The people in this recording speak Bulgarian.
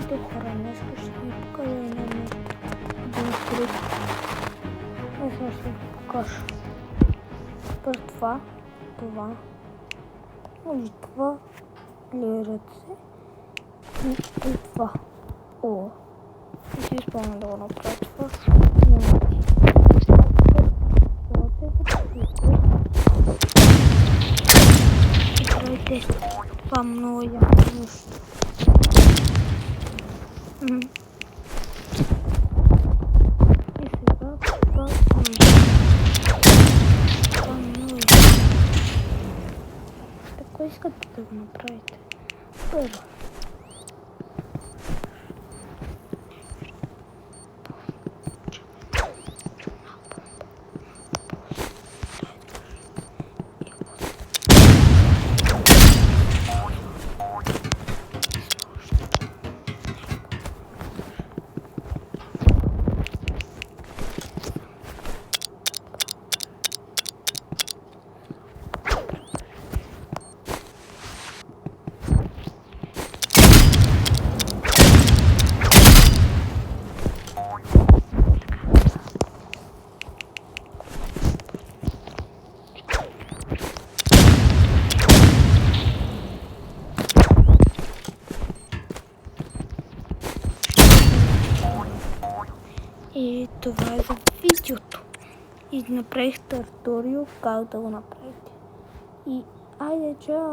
Здравейте хора, днес ще ви покажа един трик. Днес ще ви покажа през това, или това, или ръце и това. О, и си спомня да го направя това. Правите това много яко нещо. И сега това много яко. Ако искате да го направите, първо и това е за видеото. И направих туториал как да го направите. И айде, чао!